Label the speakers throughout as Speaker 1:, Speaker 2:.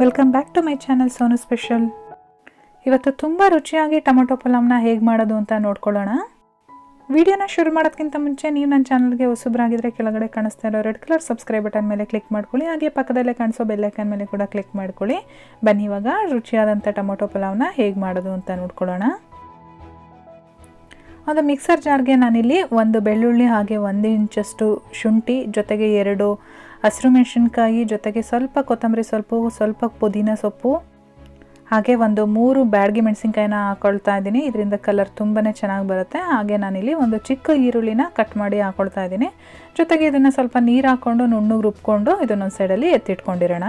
Speaker 1: Welcome back to my channel Sonu special. ಇವತ್ತು ತುಂಬ ರುಚಿಯಾಗಿ ಟೊಮೊಟೊ ಪಲಾವ್ನ ಹೇಗೆ ಮಾಡೋದು ಅಂತ ನೋಡ್ಕೊಳ್ಳೋಣ. ವಿಡಿಯೋನ ಶುರು ಮಾಡೋದಕ್ಕಿಂತ ಮುಂಚೆ ನೀವು ನನ್ನ ಚಾನಲ್ಗೆ ಹೊಸಬ್ರಾಗಿದ್ದರೆ ಕೆಳಗಡೆ ಕಾಣಿಸ್ತಾ ಇರೋ ರೆಡ್ ಕಲರ್ ಸಬ್ಸ್ಕ್ರೈಬ್ ಬಟನ್ ಮೇಲೆ ಕ್ಲಿಕ್ ಮಾಡ್ಕೊಳ್ಳಿ. ಹಾಗೆ ಪಕ್ಕದಲ್ಲೇ ಕಾಣಿಸೋ ಬೆಲ್ ಐಕಾನ್ ಮೇಲೆ ಕೂಡ ಕ್ಲಿಕ್ ಮಾಡ್ಕೊಳ್ಳಿ. ಬನ್ನಿ ಇವಾಗ ರುಚಿಯಾದಂಥ ಟೊಮೊಟೊ ಪಲಾವ್ನ ಹೇಗೆ ಮಾಡೋದು ಅಂತ ನೋಡ್ಕೊಳ್ಳೋಣ. ಒಂದು ಮಿಕ್ಸರ್ ಜಾರ್ಗೆ ನಾನಿಲ್ಲಿ ಒಂದು ಬೆಳ್ಳುಳ್ಳಿ ಹಾಗೆ 1 ಇಂಚಷ್ಟು ಶುಂಠಿ ಜೊತೆಗೆ 2 ಹಸಿರು ಮೆಣಸಿನ್ಕಾಯಿ ಜೊತೆಗೆ ಸ್ವಲ್ಪ ಕೊತ್ತಂಬರಿ ಸೊಪ್ಪು, ಸ್ವಲ್ಪ ಪುದೀನ ಸೊಪ್ಪು ಹಾಗೆ ಒಂದು 3 ಬ್ಯಾಡಗಿ ಮೆಣಸಿನ್ಕಾಯಿನ ಹಾಕೊಳ್ತಾ ಇದ್ದೀನಿ. ಇದರಿಂದ ಕಲರ್ ತುಂಬಾ ಚೆನ್ನಾಗಿ ಬರುತ್ತೆ. ಹಾಗೆ ನಾನಿಲ್ಲಿ ಒಂದು ಚಿಕ್ಕ ಈರುಳ್ಳಿನ ಕಟ್ ಮಾಡಿ ಹಾಕೊಳ್ತಾ ಇದ್ದೀನಿ. ಜೊತೆಗೆ ಇದನ್ನು ಸ್ವಲ್ಪ ನೀರು ಹಾಕ್ಕೊಂಡು ನುಣ್ಣಗೆ ರುಬ್ಕೊಂಡು ಇದನ್ನೊಂದು ಸೈಡಲ್ಲಿ ಎತ್ತಿಟ್ಕೊಂಡಿರೋಣ.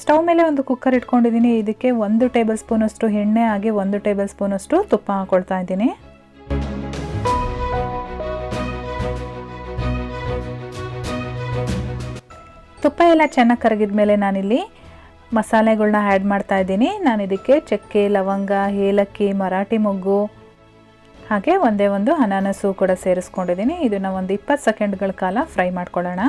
Speaker 1: ಸ್ಟವ್ ಮೇಲೆ ಒಂದು ಕುಕ್ಕರ್ ಇಟ್ಕೊಂಡಿದ್ದೀನಿ. ಇದಕ್ಕೆ 1 ಟೇಬಲ್ ಸ್ಪೂನಷ್ಟು ಎಣ್ಣೆ ಹಾಗೆ 1 ಟೇಬಲ್ ಸ್ಪೂನಷ್ಟು ತುಪ್ಪ ಹಾಕೊಳ್ತಾ ಇದ್ದೀನಿ. ತುಪ್ಪ ಎಲ್ಲ ಚೆನ್ನಾಗಿ ಕರಗಿದ ಮೇಲೆ ನಾನಿಲ್ಲಿ ಮಸಾಲೆಗಳನ್ನ ಆ್ಯಡ್ ಮಾಡ್ತಾ ಇದ್ದೀನಿ. ನಾನು ಇದಕ್ಕೆ ಚಕ್ಕೆ, ಲವಂಗ, ಏಲಕ್ಕಿ, ಮರಾಠಿ ಮೊಗ್ಗು ಹಾಗೆ ಒಂದೇ ಒಂದು ಅನಾನಸು ಕೂಡ ಸೇರಿಸ್ಕೊಂಡಿದ್ದೀನಿ. ಇದನ್ನು ಒಂದು 20 ಸೆಕೆಂಡ್ಗಳ ಕಾಲ ಫ್ರೈ ಮಾಡ್ಕೊಳ್ಳೋಣ.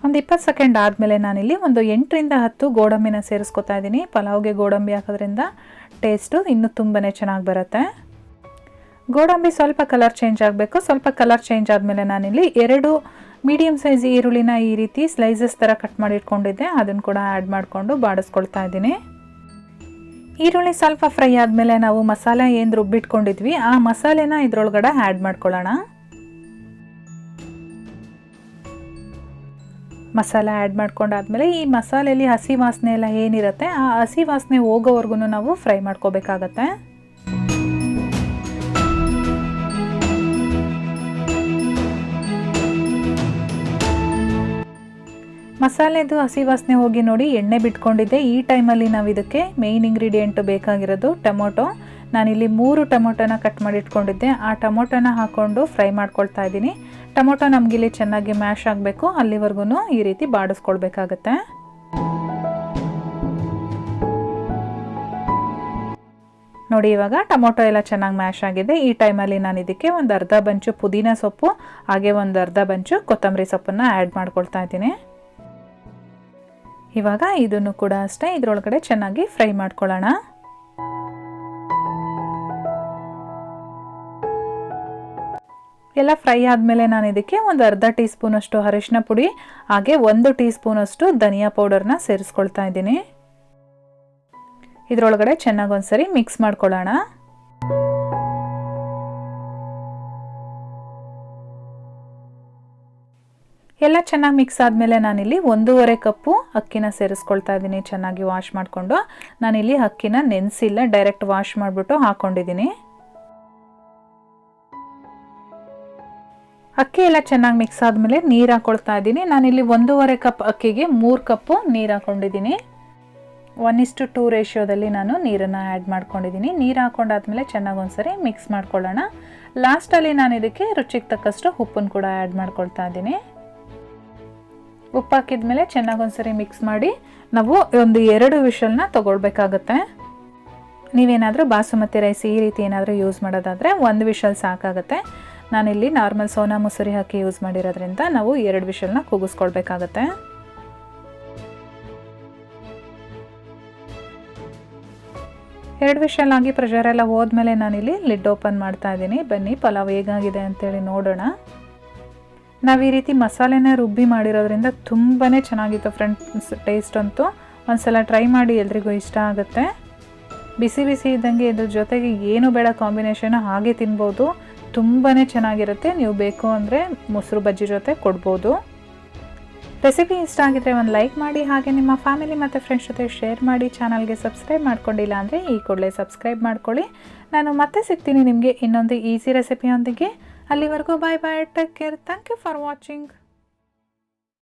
Speaker 1: ಒಂದು 20 ಸೆಕೆಂಡ್ ಆದಮೇಲೆ ನಾನಿಲ್ಲಿ ಒಂದು 8 ರಿಂದ 10 ಗೋಡಂಬಿನ ಸೇರಿಸ್ಕೊತಾ ಇದ್ದೀನಿ. ಪಲಾವ್ಗೆ ಗೋಡಂಬಿ ಹಾಕೋದ್ರಿಂದ ಟೇಸ್ಟು ಇನ್ನೂ ತುಂಬಾ ಚೆನ್ನಾಗಿ ಬರುತ್ತೆ. ಗೋಡಂಬಿ ಸ್ವಲ್ಪ ಕಲರ್ ಚೇಂಜ್ ಆಗಬೇಕು. ಸ್ವಲ್ಪ ಕಲರ್ ಚೇಂಜ್ ಆದಮೇಲೆ ನಾನಿಲ್ಲಿ 2 ಮೀಡಿಯಮ್ ಸೈಜ್ ಈರುಳ್ಳಿನ ಈ ರೀತಿ ಸ್ಲೈಸಸ್ ಥರ ಕಟ್ ಮಾಡಿ ಇಟ್ಕೊಂಡಿದ್ದೆ. ಅದನ್ನು ಕೂಡ ಆ್ಯಡ್ ಮಾಡಿಕೊಂಡು ಬಾಡಿಸ್ಕೊಳ್ತಾ ಇದ್ದೀನಿ. ಈರುಳ್ಳಿ ಸ್ವಲ್ಪ ಫ್ರೈ ಆದಮೇಲೆ ನಾವು ಮಸಾಲೆ ಏನು ರುಬ್ಬಿಟ್ಕೊಂಡಿದ್ವಿ ಆ ಮಸಾಲೆನ ಇದ್ರೊಳಗಡೆ ಆ್ಯಡ್ ಮಾಡ್ಕೊಳ್ಳೋಣ. ಮಸಾಲೆ ಆ್ಯಡ್ ಮಾಡ್ಕೊಂಡಾದ್ಮೇಲೆ ಈ ಮಸಾಲೆಯಲ್ಲಿ ಹಸಿ ವಾಸನೆ ಎಲ್ಲ ಏನಿರುತ್ತೆ ಆ ಹಸಿ ವಾಸನೆ ಹೋಗೋವರೆಗೂ ನಾವು ಫ್ರೈ ಮಾಡ್ಕೋಬೇಕಾಗತ್ತೆ. ಮಸಾಲೆದು ಹಸಿ ವಾಸನೆ ಹೋಗಿ ನೋಡಿ ಎಣ್ಣೆ ಬಿಟ್ಕೊಂಡಿದ್ದೆ. ಈ ಟೈಮಲ್ಲಿ ನಾವು ಇದಕ್ಕೆ ಮೇಯ್ನ್ ಇಂಗ್ರೀಡಿಯೆಂಟ್ ಬೇಕಾಗಿರೋದು ಟೊಮೊಟೊ. ನಾನಿಲ್ಲಿ 3 ಟೊಮೊಟೊನ ಕಟ್ ಮಾಡಿ ಇಟ್ಕೊಂಡಿದ್ದೆ. ಆ ಟೊಮೊಟೊನ ಹಾಕ್ಕೊಂಡು ಫ್ರೈ ಮಾಡ್ಕೊಳ್ತಾ ಇದ್ದೀನಿ. ಟೊಮೊಟೊ ನಮಗಿಲ್ಲಿ ಚೆನ್ನಾಗಿ ಮ್ಯಾಶ್ ಆಗಬೇಕು, ಅಲ್ಲಿವರೆಗೂ ಈ ರೀತಿ ಬಾಡಿಸ್ಕೊಳ್ಬೇಕಾಗತ್ತೆ. ನೋಡಿ ಇವಾಗ ಟೊಮೊಟೊ ಎಲ್ಲ ಚೆನ್ನಾಗಿ ಮ್ಯಾಶ್ ಆಗಿದೆ. ಈ ಟೈಮಲ್ಲಿ ನಾನು ಇದಕ್ಕೆ ಒಂದು ಅರ್ಧ ಬಂಚು ಪುದೀನ ಸೊಪ್ಪು ಹಾಗೆ ಒಂದು ಅರ್ಧ ಬಂಚು ಕೊತ್ತಂಬರಿ ಸೊಪ್ಪನ್ನು ಆ್ಯಡ್ ಮಾಡ್ಕೊಳ್ತಾ ಇದ್ದೀನಿ. ಇವಾಗ ಇದನ್ನು ಕೂಡ ಅಷ್ಟೇ ಇದರೊಳಗಡೆ ಚೆನ್ನಾಗಿ ಫ್ರೈ ಮಾಡ್ಕೊಳ್ಳೋಣ. ಎಲ್ಲ ಫ್ರೈ ಆದಮೇಲೆ ನಾನು ಇದಕ್ಕೆ ಒಂದು ಅರ್ಧ ಟೀ ಸ್ಪೂನಷ್ಟು ಅರಿಶಿನ ಪುಡಿ ಹಾಗೆ 1 ಟೀ ಸ್ಪೂನಷ್ಟು ಧನಿಯಾ ಪೌಡರ್ನ ಸೇರಿಸ್ಕೊಳ್ತಾ ಇದ್ದೀನಿ. ಇದರೊಳಗಡೆ ಚೆನ್ನಾಗಿ ಒಂದ್ಸರಿ ಮಿಕ್ಸ್ ಮಾಡ್ಕೊಳ್ಳೋಣ. ಎಲ್ಲ ಚೆನ್ನಾಗಿ ಮಿಕ್ಸ್ ಆದಮೇಲೆ ನಾನಿಲ್ಲಿ 1.5 ಕಪ್ಪು ಅಕ್ಕಿನ ಸೇರಿಸ್ಕೊಳ್ತಾ ಇದ್ದೀನಿ. ಚೆನ್ನಾಗಿ ವಾಶ್ ಮಾಡಿಕೊಂಡು ನಾನಿಲ್ಲಿ ಅಕ್ಕಿನ ನೆನೆಸಿಲ್ಲ, ಡೈರೆಕ್ಟ್ ವಾಶ್ ಮಾಡಿಬಿಟ್ಟು ಹಾಕ್ಕೊಂಡಿದ್ದೀನಿ. ಅಕ್ಕಿ ಎಲ್ಲ ಚೆನ್ನಾಗಿ ಮಿಕ್ಸ್ ಆದಮೇಲೆ ನೀರು ಹಾಕ್ಕೊಳ್ತಾ ಇದ್ದೀನಿ. ನಾನಿಲ್ಲಿ 1.5 ಕಪ್ ಅಕ್ಕಿಗೆ 3 ಕಪ್ಪು ನೀರು ಹಾಕ್ಕೊಂಡಿದ್ದೀನಿ. 1:2 ರೇಷಿಯೋದಲ್ಲಿ ನಾನು ನೀರನ್ನು ಆ್ಯಡ್ ಮಾಡ್ಕೊಂಡಿದ್ದೀನಿ. ನೀರು ಹಾಕ್ಕೊಂಡಾದ್ಮೇಲೆ ಚೆನ್ನಾಗಿ ಒಂದ್ಸರಿ ಮಿಕ್ಸ್ ಮಾಡ್ಕೊಳ್ಳೋಣ. ಲಾಸ್ಟಲ್ಲಿ ನಾನು ಇದಕ್ಕೆ ರುಚಿಗೆ ತಕ್ಕಷ್ಟು ಉಪ್ಪನ್ನು ಕೂಡ ಆ್ಯಡ್ ಮಾಡ್ಕೊಳ್ತಾ ಇದ್ದೀನಿ. ಉಪ್ಪು ಹಾಕಿದ್ಮೇಲೆ ಚೆನ್ನಾಗಿ ಒಂದ್ಸರಿ ಮಿಕ್ಸ್ ಮಾಡಿ ನಾವು ಒಂದು 2 ವಿಷಲ್ನ ತೊಗೊಳ್ಬೇಕಾಗತ್ತೆ. ನೀವೇನಾದರೂ ಬಾಸುಮತಿ ರೈಸ್ ಈ ರೀತಿ ಏನಾದರೂ ಯೂಸ್ ಮಾಡೋದಾದರೆ 1 ವಿಷಲ್ ಸಾಕಾಗುತ್ತೆ. ನಾನಿಲ್ಲಿ ನಾರ್ಮಲ್ ಸೋನಾ ಮೊಸರಿ ಹಾಕಿ ಯೂಸ್ ಮಾಡಿರೋದ್ರಿಂದ ನಾವು 2 ವಿಷಲ್ನ ಕೂಗಿಸ್ಕೊಳ್ಬೇಕಾಗತ್ತೆ. ಎರಡು ವಿಷಲ್ ಆಗಿ ಪ್ರೆಷರ್ ಎಲ್ಲ ಹೋದ್ಮೇಲೆ ನಾನಿಲ್ಲಿ ಲಿಡ್ ಓಪನ್ ಮಾಡ್ತಾ ಇದ್ದೀನಿ. ಬನ್ನಿ ಪಲಾವ್ ಹೇಗಾಗಿದೆ ಅಂತೇಳಿ ನೋಡೋಣ. ನಾವು ಈ ರೀತಿ ಮಸಾಲೆನ ರುಬ್ಬಿ ಮಾಡಿರೋದ್ರಿಂದ ತುಂಬಾ ಚೆನ್ನಾಗಿತ್ತು ಫ್ರೆಂಡ್ಸ್. ಟೇಸ್ಟ್ ಅಂತೂ ಒಂದ್ಸಲ ಟ್ರೈ ಮಾಡಿ, ಎಲ್ರಿಗೂ ಇಷ್ಟ ಆಗುತ್ತೆ. ಬಿಸಿ ಬಿಸಿ ಇದ್ದಂಗೆ ಇದ್ರ ಜೊತೆಗೆ ಏನು ಬೇಡ ಕಾಂಬಿನೇಷನ್ ಹಾಗೆ ತಿನ್ಬೋದು. ತುಂಬಾ ಚೆನ್ನಾಗಿರುತ್ತೆ. ನೀವು ಬೇಕು ಅಂದರೆ ಮೊಸರು ಬಜ್ಜಿ ಜೊತೆ ಕೊಡ್ಬೋದು. ರೆಸಿಪಿ ಇಷ್ಟ ಆಗಿದ್ರೆ ಒಂದು ಲೈಕ್ ಮಾಡಿ, ಹಾಗೆ ನಿಮ್ಮ ಫ್ಯಾಮಿಲಿ ಮತ್ತು ಫ್ರೆಂಡ್ಸ್ ಜೊತೆ ಶೇರ್ ಮಾಡಿ. ಚಾನಲ್ಗೆ ಸಬ್ಸ್ಕ್ರೈಬ್ ಮಾಡ್ಕೊಂಡಿಲ್ಲ ಅಂದರೆ ಈ ಕೂಡಲೇ ಸಬ್ಸ್ಕ್ರೈಬ್ ಮಾಡ್ಕೊಳ್ಳಿ. ನಾನು ಮತ್ತೆ ಸಿಗ್ತೀನಿ ನಿಮಗೆ ಇನ್ನೊಂದು ಈಸಿ ರೆಸಿಪಿಯೊಂದಿಗೆ. ಅಲ್ಲಿವರೆಗೂ bye bye, take care, thank you for watching.